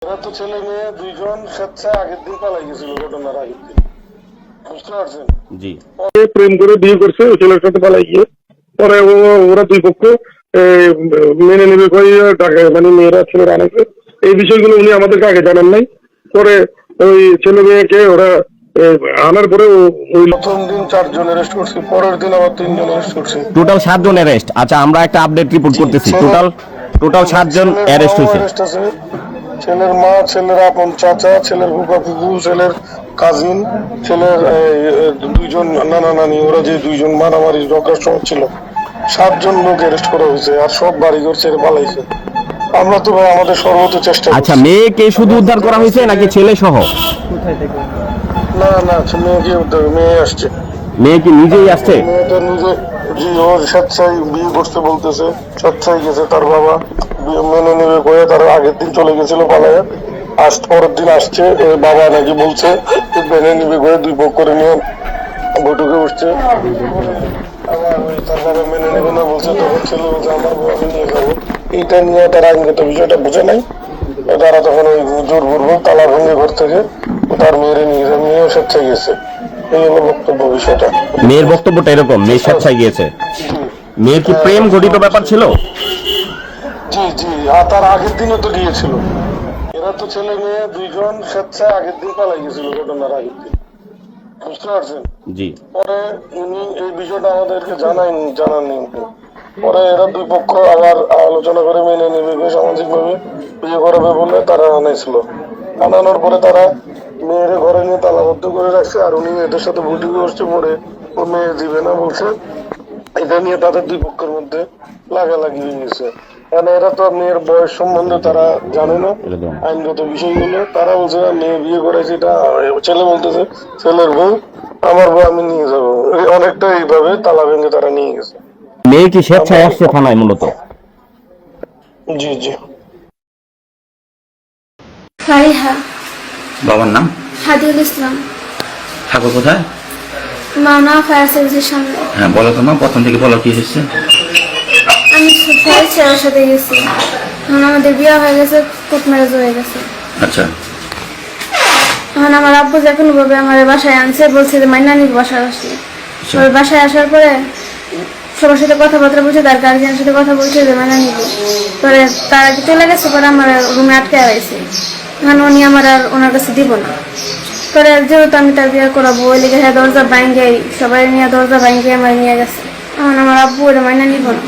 এরা তো ছেলে মেয়ে দুইজন স্বেচ্ছায় আগের দিন পালাই গেছিল, ঘটনার আগের দিন, বুঝতে পারছেন? জি। প্রেম করে বিয়ে করছে ওই ছেলের সাথে পালাই গিয়ে, পরে ওরা দুই পক্ষ মেনে নেবে ডাকে, মানে মেয়েরা ছেলেরা আনেছে। এই বিষয়গুলো উনি আমাদেরকে আগে জানান নাই। পরে ওই ছেলে মেয়েকে ওরা আনার পরে ওই প্রথম দিন 4 জন অ্যারেস্ট করছে, পরের দিন আবার 3 জন অ্যারেস্ট করছে। টোটাল 7 জন অ্যারেস্ট। আচ্ছা, আমরা একটা আপডেট রিপোর্ট করতেছি। টোটাল 7 জন অ্যারেস্ট হয়েছে। ছেলের মা, ছেলের আপন চাচা, ছেলের ফুফা ফুফু, ছেলের কাজিন, ছেলের দুইজন নানা নানি, ওরা যে দুইজন মারামারি রকের সময় ছিল, 7 জন লোক অ্যারেস্ট করা হয়েছে। আর সব বাড়িঘর ছেড়ে পালাইছে। আমরা তো ভাই আমাদের সর্বোচ্চ চেষ্টা আচ্ছা, করছি। মেয়েকে শুধু উদ্ধার করা হয়েছে নাকি ছেলে সহ? না না, মেয়েকে মেয়ে আসছে। মেয়ে কি নিজেই আসছে? মেয়েটা নিজে, জি, ওর স্বেচ্ছায় বিয়ে করতে বলতেছে, স্বেচ্ছায় গেছে। তার বাবা মেনে নেবে কয়ে তার আগের দিন চলে গেছিল পালায়, আজ পরের দিন আসছে। বাবা নাকি বলছে মেনে নিবে কয়ে দুই পক্ষ করে নিয়ে বৈঠকে বসছে। আবার তার বাবা মেনে নেবে না বলছে, তখন ছেলে বলছে আমার বউ আমি নিয়ে যাবো। এইটা নিয়ে তার আইনগত বিষয়টা বুঝে নাই। তারা তখন ওই জোরপূর্বক তালা ভেঙে ঘর থেকে তার মেয়েরে নিয়ে যায়, মেয়েও স্বেচ্ছায় গেছে। এই হলো বক্তব্য বিষয়টা। মেয়ের বক্তব্যটা এরকম, মেয়ে স্বেচ্ছায় গিয়েছে। মেয়ের কি প্রেম ঘটিত ব্যাপার ছিল? জি জি, আর তার আগের দিনও তো গিয়েছিল। এরা তো ছেলে মেয়ে দুইজন স্বেচ্ছায় আগের দিন পালাই গেছিল, ঘটনার আগের দিন, বুঝতে পারছেন? জি। পরে উনি এই বিষয়টা আমাদেরকে জানাননি। পরে এরা দুই পক্ষ আবার আলোচনা করে মেনে নেবে, সামাজিক ভাবে বিয়ে করাবে বলে তারা আনাইছিল। আনানোর পরে তারা মেয়ের ঘরে নিয়ে তালাবদ্ধ করে রাখছে। আর উনি এদের সাথে বৈঠক করছে, পরে ও মেয়ে দিবে না বলছে। এটা নিয়ে তাদের দুই পক্ষের মধ্যে লাগালাগি হয়ে গেছে। কারণ এরা তো মেয়ের বয়স সম্বন্ধে তারা জানে না, আইনগত বিষয়গুলো। তারা বলছে মেয়ে বিয়ে করেছে, এটা ছেলে বলতেছে ছেলের বউ, আমার বউ আমি নিয়ে যাবো। অনেকটা এইভাবে তালা ভেঙে তারা নিয়ে গেছে। মেয়ে কি স্বেচ্ছায় আসছে থানায় মূলত? জি জি। ফারিহা। বাবার নাম? হাদিউল ইসলাম। থাকো কোথায়? মাওনা ফায়ার সার্ভিসের সামনে। হ্যাঁ বলো তোমার, প্রথম থেকে বলো কি হয়েছে। আমি ফায়ার ছেলের সাথে গেছি। এখন আমাদের বিয়ে হয়ে গেছে, কোর্ট ম্যারেজ হয়ে গেছে। আচ্ছা। এখন আমার আব্বু যে কোনো ভাবে আমার বাসায় আনছে, বলছে যে মাইনানির বাসায় আসি। ওই বাসায় আসার পরে সবার সাথে কথাবার্তা বলছে, তার গার্জিয়ানের সাথে কথা বলছে যে মাইনা নিব। পরে তার আগে চলে গেছে, পরে আমার রুমে আটকে রয়েছে। এখন উনি আমার আর ওনার কাছে দিব না। পরে যেহেতু আমি তার বিয়ে করাবো, ওই লিগে হ্যাঁ দরজা ভাঙ্গে, সবাই নিয়ে দরজা ভাঙ্গে আমার নিয়ে গেছে। এখন আমার আব্বু ওরা মাইনা নিব না।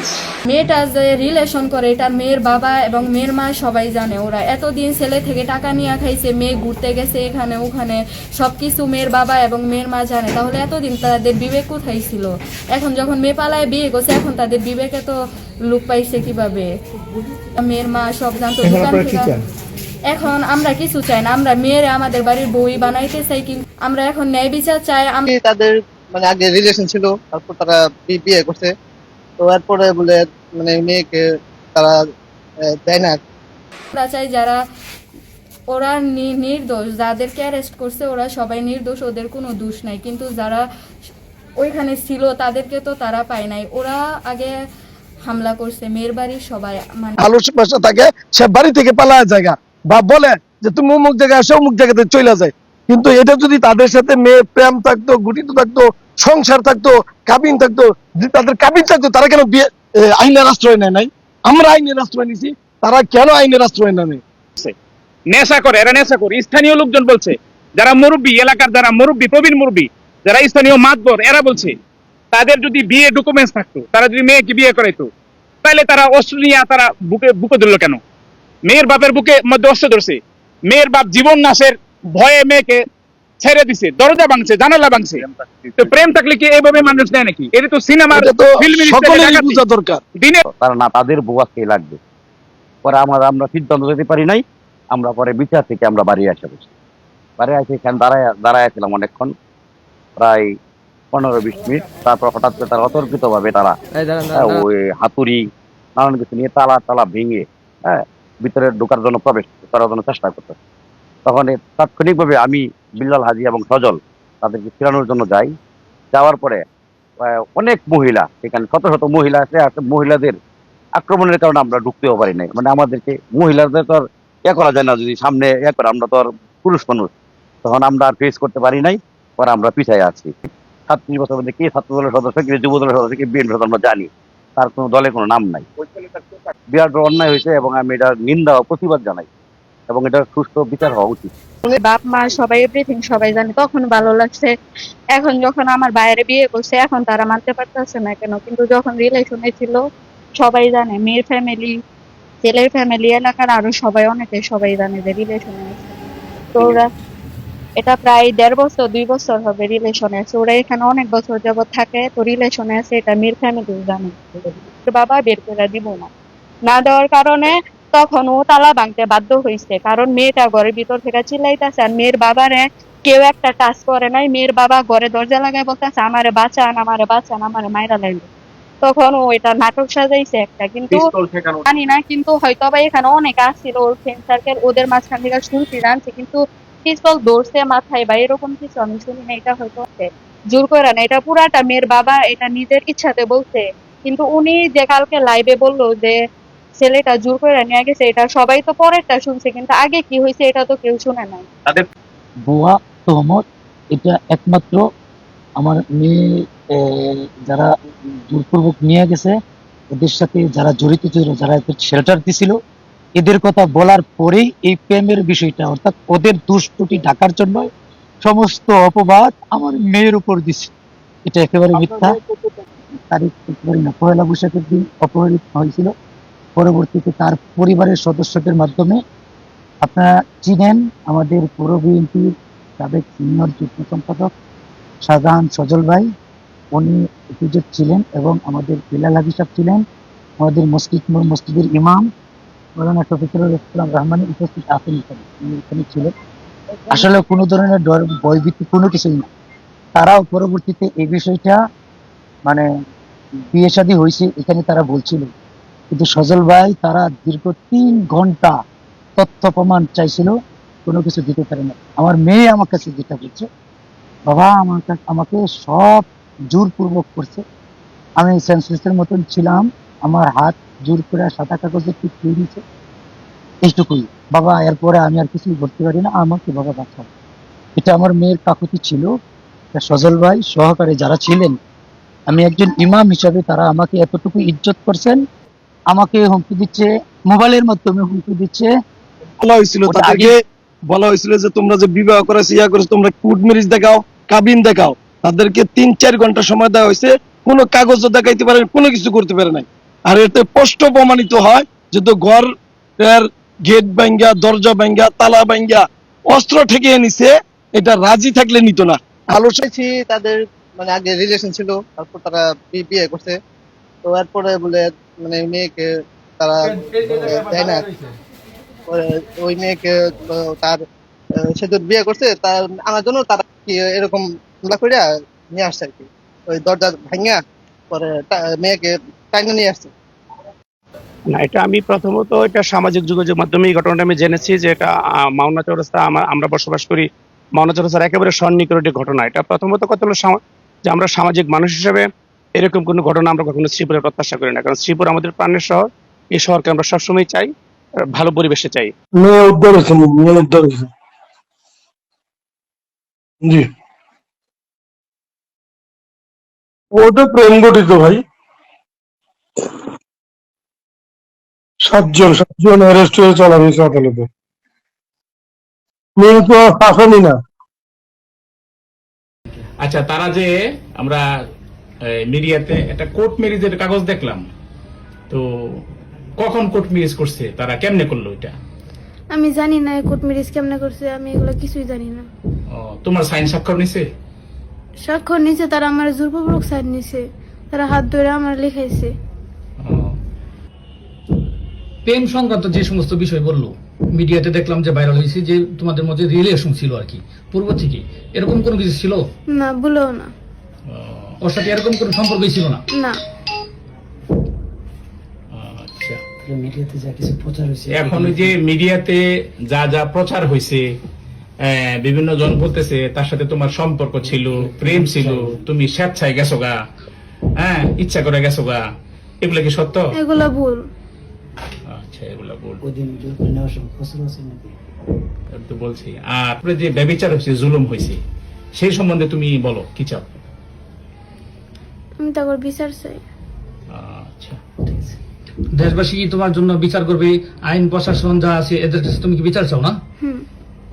মেয়েটা যে রিলেশন করে এটা মেয়ের বাবা এবং মেয়ের মা সবাই জানে। ওরা এতদিন ছেলে থেকে টাকা নিয়ে খাইছে, মেয়ে ঘুরতে গেছে এখানে ওখানে, সবকিছু মেয়ের বাবা এবং মেয়ের মা জানে। তাহলে এতদিন তাদের বিবেক কোথায় ছিল? এখন যখন মেয়ে পালায় বিয়ে করছে, এখন তাদের বিবেকে তো লুক পাইছে কিভাবে? মেয়ের মা সব জানতো দোকান থেকে। এখন আমরা কিছু চাই না, আমরা মেয়ের আমাদের বাড়ির বই বানাইতে চাই, কিন্তু আমরা এখন ন্যায় বিচার চাই। তাদের মানে আগে রিলেশন ছিল, তারপর তারা বিয়ে করছে। তো এরপরে বলে মানে মেয়েকে তারা দেয় না। আমরা চাই যারা ওরা নির্দোষ, যাদেরকে অ্যারেস্ট করছে ওরা সবাই নির্দোষ, ওদের কোনো দোষ নাই। কিন্তু যারা ওইখানে ছিল তাদেরকে তো তারা পায় নাই। ওরা আগে হামলা করছে মেয়ের বাড়ির সবাই, মানে ভালোবাসা থাকে, সে বাড়ি থেকে পালায় জায়গা বা বলে যে তুমি অমুক জায়গায় আসো, অমুক জায়গাতে চলে যায়। কিন্তু এটা যদি তাদের সাথে মেয়ে প্রেম থাকতো, গঠিত থাকতো, সংসার থাকতো, কাবিন থাকতো, যদি তাদের কাবিন থাকতো, তারা কেন বিয়ে আইনের আশ্রয় নেয় নাই? আমরা আইনের আশ্রয় নিছি, তারা কেন আইনের আশ্রয় নেয়? নেশা করে, এরা নেশা করে। স্থানীয় লোকজন বলছে, যারা মুরব্বী, এলাকার যারা মুরব্বী, প্রবীণ মুরব্বী, যারা স্থানীয় মাতবর, এরা বলছে তাদের যদি বিয়ে ডকুমেন্টস থাকতো, তারা যদি মেয়েকে বিয়ে করাইতো, তাহলে তারা অস্ত্র নিয়ে তারা বুকে ধরলো কেন? মেয়ের বাপের বুকে মধ্যে অস্ত্র ধরছে, মেয়ের বাপ জীবন নাশের ভয়ে মেয়েকে ছেড়ে দিছে, দরজা ভাঙছে, জানালা ভাঙছে। তো প্রেম থাকলে কি এইভাবে মানুষ নেয় নাকি? এটা তো সিনেমার দরকার। দিনে তারা না, তাদের বউ আজকে লাগবে। পরে আমরা সিদ্ধান্ত দিতে পারি নাই। আমরা পরে বিচার থেকে আমরা বাড়ি আসা বসছি। বাড়ি আসে এখানে দাঁড়াইছিলাম অনেকক্ষণ, প্রায় 15-20 মিনিট। তারপর হঠাৎ করে তারা অতর্কিত ভাবে তারা ওই হাতুড়ি নানান কিছু নিয়ে তালা ভেঙে ভিতরে ঢোকার জন্য প্রবেশ করার জন্য চেষ্টা করতে। তখন তাৎক্ষণিকভাবে আমি, বিল্লাল হাজি এবং সজল তাদেরকে ফেরানোর জন্য যাই। যাওয়ার পরে অনেক মহিলা, এখানে শত শত মহিলা আছে। মহিলাদের আক্রমণের কারণে আমরা ঢুকতেও পারি নাই। মানে আমাদেরকে মহিলাদের তো করা যায় না, যদি সামনে করে আমরা তো আর পুরুষ মানুষ, তখন আমরা আর ফেস করতে পারি নাই, পরে আমরা পিছায় আছি। 37 বছর মধ্যে কে ছাত্র দলের সদস্য, কে যুব দলের সদস্য, কে বিএনপি আমরা জানি, তার কোনো দলে কোনো নাম নাই। বিরাট বড় অন্যায় হয়েছে এবং আমি এটা নিন্দা ও প্রতিবাদ জানাই এবং এটা সুষ্ঠু বিচার হওয়া উচিত। বাপ মা সবাই এভরিথিং সবাই জানে, তখন ভালো লাগছে। এখন যখন আমার বাইরে বিয়ে করছে এখন তারা মানতে পারতেছে না কেন, কিন্তু যখন রিলেশনে ছিল সবাই জানে, মেয়ের ফ্যামিলি, ছেলের ফ্যামিলি, এলাকার আরো সবাই, অনেকে সবাই জানে যে রিলেশনে আছে। তো ওরা এটা প্রায় 1.5 বছর 2 বছর হবে রিলেশনে আছে, ওরা এখানে অনেক বছর যাবত থাকে, তো রিলেশনে আছে এটা মেয়ের ফ্যামিলি জানে। বাবা বের করে দিব না, না দেওয়ার কারণে তখন ও তালা ভাঙতে বাধ্য হয়েছে, কারণ মেয়েটা ঘরের ভিতর থেকে চিল্লাইতেছে আর মেয়ের বাবারে কেউ একটা টাচ করে নাই। মেয়ের বাবা ঘরে দরজা লাগায় বলতেছে আমারে বাঁচান, আমারে বাঁচান, আমারে মাইরা লাইলো। তখন ও এটা নাটক সাজাইছে একটা, কিন্তু জানি না, কিন্তু হয়তো বা এখানে অনেক আসছিল ওর ফ্রেন্ড সার্কেল, ওদের মাঝখান থেকে শুনছি জানছি, কিন্তু পিস্তল ধরছে মাথায় বা এরকম কিছু আমি শুনি না। এটা হয়তো জোর করে না, এটা পুরাটা মেয়ের বাবা এটা নিজের ইচ্ছাতে বলছে। কিন্তু উনি যে কালকে লাইভে বললো যে ছেলেটা জোর করে নিয়ে গেছে, এটা সবাই তো পরেরটা শুনছে, কিন্তু আগে কি হয়েছে এটা তো কেউ শুনে নাই। ভুয়া তহমত, এটা একমাত্র আমার মেয়ে যারা জোরপূর্বক নিয়ে গেছে, এদের সাথে যারা জড়িত ছিল, যারা এদের শেল্টার দিছিল, এদের কথা বলার পরেই এই প্রেমের বিষয়টা, অর্থাৎ ওদের দুষ্কৃতি ঢাকার জন্য সমস্ত অপবাদ আমার মেয়ের উপর দিছে। এটা একেবারে মিথ্যা। তারিখ বলতে পারি না, 1লা বৈশাখের দিন অপহৃত হয়েছিল। পরবর্তীতে তার পরিবারের সদস্যদের মাধ্যমে, আপনারা চিনেন আমাদের পৌর বিএনপির সাবেক সিনিয়র যুগ্ম সম্পাদক শাহজাহান সজল ভাই, উনি উপস্থিত ছিলেন এবং আমাদের বেলাল হাজি সাহেব ছিলেন, আমাদের মসজিদের ইমাম মৌলানা শফিকুর ইসলাম রহমানী উপস্থিত আছেন, উনি এখানে ছিলেন। আসলে কোনো ধরনের ডর ভয়ভীতি কোনো কিছুই না। তারাও পরবর্তীতে এই বিষয়টা মানে বিয়ে শাদী হয়েছে এখানে তারা বলছিল, কিন্তু সজল ভাই তারা দীর্ঘ 3 ঘন্টা তথ্য প্রমাণ চাইছিল, কোনো কিছু দিতে পারে না। আমার মেয়ে আমার কাছে যেটা বলছে, বাবা আমাকে সব জোরপূর্বক করছে, আমি সেন্সলেসের মতন ছিলাম, আমার হাত জোর করে সাদা কাগজে ঠিক দিয়ে দিয়েছে, এইটুকুই বাবা, এরপরে আমি আর কিছুই করতে পারি না, আমাকে বাবা বাঁচাও। এটা আমার মেয়ের কাকুতি ছিল। সজল ভাই সহকারে যারা ছিলেন, আমি একজন ইমাম হিসাবে তারা আমাকে এতটুকু ইজ্জত করছেন, আমাকে হুমকি দিচ্ছে, মোবাইলের মাধ্যমে হুমকি দিচ্ছে। বলা হয়েছিল ওটা তাদেরকে, বলা হয়েছিল যে তোমরা যে বিবাহ করেছো ইয়া করেছো, তোমরা কোর্ট ম্যারেজ দেখাও, কাবিন দেখাও। তাদেরকে 3-4 ঘন্টা সময় দেওয়া হয়েছে, কোনো কাগজও দেখাইতে পারে, কোনো কিছু করতে পারে নাই। আর এতে স্পষ্ট প্রমাণিত হয় যে তো ঘর গেট ভাঙ্গা, দরজা ভাঙ্গা, তালা ভাঙ্গা, অস্ত্র ঠেকিয়ে নিছে, এটা রাজি থাকলে নিত না। চাইছি তাদের মানে আগে রিলেশন ছিল, তারপর তারা বিয়ে করছে, তো এরপরে বলে মানে মেয়েকে তারা দেয় না, ওই মেয়েকে তার সে তো বিয়ে করছে, তার আমার জন্য তারা কি এরকম হামলা করে নিয়ে আসছে আর কি, ওই দরজা ভাঙা পরে মেয়েকে টাইনে নিয়ে আসছে। না, এটা আমি প্রথমত এটা সামাজিক যোগাযোগ মাধ্যমে এই ঘটনাটা আমি জেনেছি যে এটা মাওনা চৌরাস্তা, আমরা বসবাস করি মাওনা চৌরাস্তার একেবারে সন্নিকটে ঘটনা। এটা প্রথমত কথা হলো যে আমরা সামাজিক মানুষ হিসেবে এরকম কোনো ঘটনা আমরা কখনো শ্রীপুরে প্রত্যাশা করি না, কারণ শ্রীপুর আমাদের প্রাণের শহর। এই শহরকে আমরা সবসময় চাই, ভালো পরিবেশে চাই। মেয়ে উদ্ধার হয়েছে, মেয়ে উদ্ধার হয়েছে। জি, ওটা প্রেম ঘটিত ভাই। 7জন অ্যারেস্ট হয়ে চলা হয়েছে আদালতে। মেয়ে তো আসামি না। আচ্ছা, তারা যে আমরা মিডিয়াতে একটা কোর্ট ম্যারেজের কাগজ দেখলাম, তো কখন কোর্ট ম্যারেজ করছে, তারা কেমনে করলো এটা? আমি জানি না কোর্ট ম্যারেজ কেমনে করছে, আমি এগুলো কিছুই জানি না। তোমার সাইন স্বাক্ষর নিছে? স্বাক্ষর নিছে, তারা আমার জোরপূর্বক সাইন নিছে, তারা হাত ধরে আমার লেখাইছে। প্রেম সংক্রান্ত যে সমস্ত বিষয় বললো, মিডিয়াতে দেখলাম যে ভাইরাল হয়েছে যে তোমাদের মধ্যে রিলেশন ছিল আর কি পূর্ব থেকে, এরকম কোনো কিছু ছিল না? বলেও না, ওর সাথে এরকম কোনো সম্পর্কই ছিল না। না। আচ্ছা, মিডিয়াতে যা কিছু প্রচার হয়েছে, এখন ওই যে মিডিয়াতে যা যা প্রচার হয়েছে, বিভিন্ন জন বলতেছে তার সাথে তোমার সম্পর্ক ছিল, প্রেম ছিল, তুমি স্বেচ্ছায় গেছো গা, ইচ্ছা করে গেছো গা, এগুলো কি সত্য? এগুলো ভুল। আচ্ছা। বলছে এগুলা বল ওই দিন জোর করে নেওয়ার সময় ফসল আছে নাকি? আমি তো বলছি। আর তারপরে যে ব্যভিচার হয়েছে, জুলুম হয়েছে, সেই সম্বন্ধে তুমি বলো কি চাও? আমি তো আবার বিচার চাই। আচ্ছা, ঠিক আছে। দেশবাসী কি তোমার জন্য বিচার করবে? আইন প্রশাসন যা আছে এদের কাছে তুমি কি বিচার চাও না? হুম।